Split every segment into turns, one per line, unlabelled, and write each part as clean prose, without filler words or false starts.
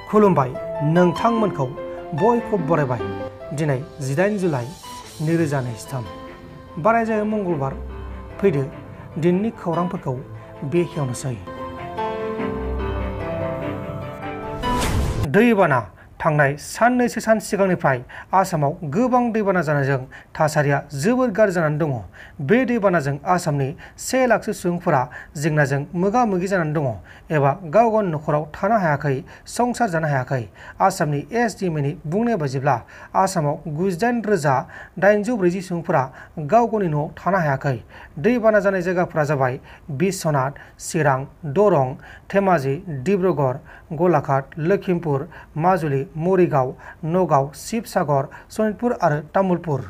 खुलुमबाय नोंथांमोनखौ बयखौबो बरायबाय दिनै 18 जुलाइ 2023 बारायजायो मंगलबार फैदो दिननि खौरांफोरखौ बेखेवनोसै। दैबाना थांनाय साननैसो सान सिगांनिफ्राय आसामाव गोबां दैबाना जानायजों थासारिया जोबोर गाज्रि जानानै दङ। बे दैबानाजों आसामनि 1 लाखसो सुबुंफोरा जेंनाजों मोगा मोगि जानानै दङ एबा गाव गावनि न'खराव थानो हायाखै, संसार जानो हायाखै। आसामनि एसडिएमनि बुंनाय बायदिब्ला आसामाव 98,840 सुबुंफोरा गाव गावनि न'आव थानो हायाखै। दैबाना जानाय जायगाफोरा जाबाय बिश्वनाथ, चिरां, दरं, धेमाजि, डिब्रुगड़, गलाघाट, लखिमपुर, माजुलि, मरिगाव, नगाव, शिबसागर, सनितपुर आरो तामुलपुर।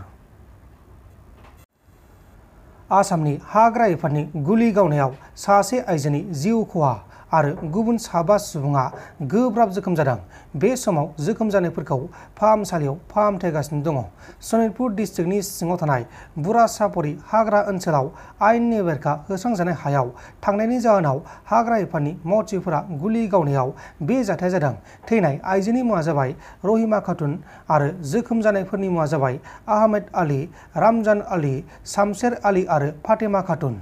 आसामनि हाग्रा एफादनि गुलि गावनायाव सासे आइजोनि जिउ खहा आरो गुबुन 7 सुबुङा गोब्राब जोखोम जादों। बे समाव जोखोम जानायफोरखौ फाहामसालियाव फाहामथायगासिनो दङ। सनितपुर डिस्ट्रिक्टनि सिङाव थानाय बुरासापरि हाग्रा ओनसोलाव आयेननि बेरेखा होस्रांजानाय हायाव थांनायनि जाहोनाव हाग्रा एफादनि मावथिफोरा गुलि गावनायाव बे जाथाया जादों। थैनाय आइजोनि मुङा जाबाय रहिमा खातुन आरो जोखोम जानायफोरनि मुङा जाबाय आहमेद आली, रामजान आली, शामशेर आली आरो फातेमा खातुन।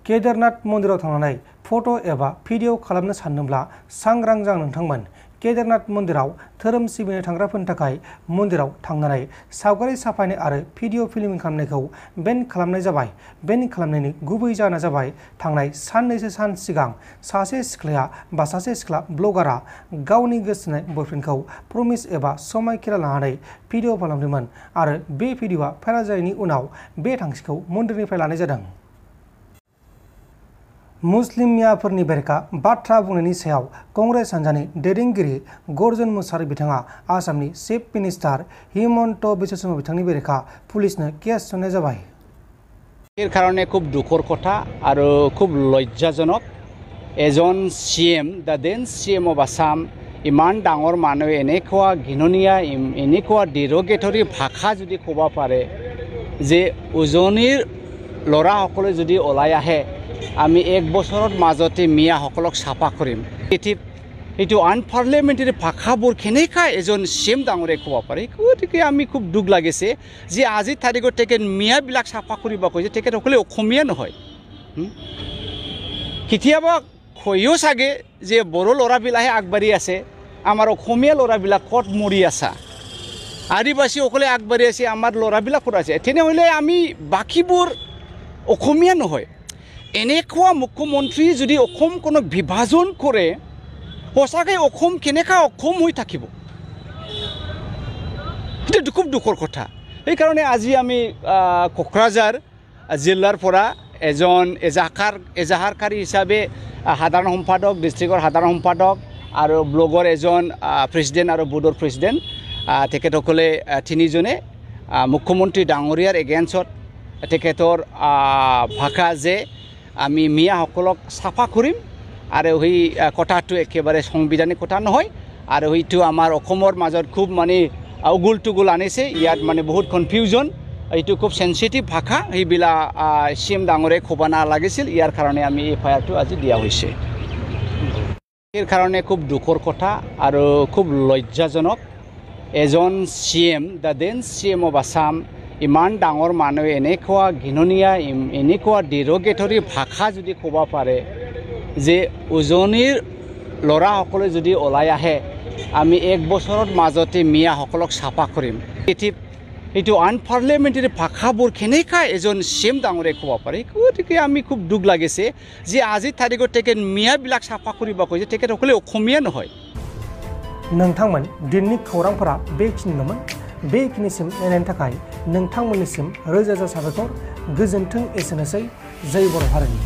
केदारनाथ मन्दिराव थांनानै फट' एबा भिडिअ खालामनो सानदोंब्ला सांग्रां जा नोंथांमोन। केदारनाथ मन्दिराव धोरोम सिबिनो थांग्राफोरनि थाखाय मन्दिराव थांनानै सावगारि साफायनाय आरो भिडिअ फिल्मिं खालामनायखौ बेन खालामनाय जाबाय। बेन खालामनायनि गुबै जाहोना जाबाय थांनाय साननैसो सान सिगां सासे सिख्ला ब्लगारा गावनि गोसोथोनाय बयफ्रेन्डखौ प्रमिस एबा समायखिरा लानानै भिडिअ खालामदोंमोन आरो बे भिडिअआ भाइरेल जानायनि उनाव बे थांखिखौ मन्दिरनिफ्राय लानाय जादों। मुस्लिम मियाफोरनि बेरेखा बाथ्रा बुंनायनि सायाव कंग्रेस हान्जानि दैदेनगिरि गर्जन मुसाहारि बिथाङा आसामनि चिफ मिनिस्टार हिमन्त बिश्व शर्मा बिथांनि बेरेखा पुलिसनो केस थिसननाय जाबाय।
এই কারণে খুব দুখৰ কথা আৰু খুব লজ্জাজনক এজন CM the then CM of Assam ইমান ডাঙৰ মানুহে এনেকুৱা ঘৃণনীয় এনেকুৱা ডিৰগেটৰী ভাষা যদি ক'ব পাৰে যে উজনিৰ ল'ৰাসকলে যদি ওলাই আহে আমি 1 বছৰত মাজতে মিয়াসকলক চাফা কৰিম। এইটো আনপাৰ্লিয়ামেণ্টাৰী ভাষাবোৰ কেনেকৈ এজন চিএম ডাঙৰে ক'ব পাৰে। গতিকে আমি খুব দুখ লাগিছে যে আজিৰ তাৰিখত তেখেত মিয়াবিলাক চাফা কৰিব কৈছে, তেখেতসকলে অসমীয়া নহয়। কেতিয়াবা কৈও চাগে যে বড়ো ল'ৰাবিলাকে আগবাঢ়ি আছে, আমাৰ অসমীয়া ল'ৰাবিলাক ক'ত মৰি আছা, আদিবাসীসকলে আগবাঢ়ি আছে, আমাৰ ল'ৰাবিলাক ক'ত আছে। তেনেহ'লে আমি বাকীবোৰ অসমীয়া নহয়। এনেকুৱা মুখ্যমন্ত্ৰী যদি অসমখনক বিভাজন কৰে সঁচাকৈ অসম কেনেকৈ অসম হৈ থাকিব, সেইটো খুব দুখৰ কথা। সেইকাৰণে আজি আমি কোকৰাঝাৰ জিলাৰ পৰা এজন এজাহাৰকাৰী হিচাপে সাধাৰণ সম্পাদক, ডিষ্ট্ৰিক্টৰ সাধাৰণ সম্পাদক আৰু ব্লগৰ এজন প্ৰেছিডেণ্ট আৰু বোৰ্ডৰ প্ৰেছিডেণ্ট, তেখেতসকলে 3জনে মুখ্যমন্ত্ৰী ডাঙৰীয়াৰ এগেইনষ্টত তেখেতৰ ভাষা যে আমি মিয়াসকলক চাফা কৰিম আৰু সেই কথাটো একেবাৰে সংবিধানিক কথা নহয় আৰু সেইটো আমাৰ অসমৰ মাজত খুব মানে উগুল টুগুল আনিছে। ইয়াত মানে বহুত কনফিউজন, এইটো খুব সেনচিটিভ ভাষা, সেইবিলাক চিএম ডাঙৰে ক'ব নালাগিছিল। ইয়াৰ কাৰণে আমি এফআইআৰটো আজি দিয়া হৈছে। এই কাৰণে খুব দুখৰ কথা আৰু খুব লজ্জাজনক এজন CM the then CM of Assam ইমান ডাঙৰ মানুহে এনেকুৱা ঘৃণনীয় এনেকুৱা ডিৰগেটৰী ভাষা যদি ক'ব পাৰে যে উজনিৰ ল'ৰাসকলে যদি ওলাই আহে আমি 1 বছৰত মাজতে মিয়াসকলক চাফা কৰিম। এইটো আনপাৰ্লিয়ামেণ্টাৰী ভাষাবোৰ কেনেকৈ এজন চিএম ডাঙৰে ক'ব পাৰে। গতিকে আমি খুব দুখ লাগিছে যে আজিৰ তাৰিখত তেখেত মিয়াবিলাক চাফা কৰিব কৈছে, তেখেতসকলে অসমীয়া নহয়।
नोंथांमोन दिननि खौरांफोरा बेखिनिल'मोन। बेखिनिसिम नायनायनि थाखाय नोंथांमोननिसिम रोजा रोजा साबायखर। गोजोन्थों। एसेनोसै। जय बर' हारिनि।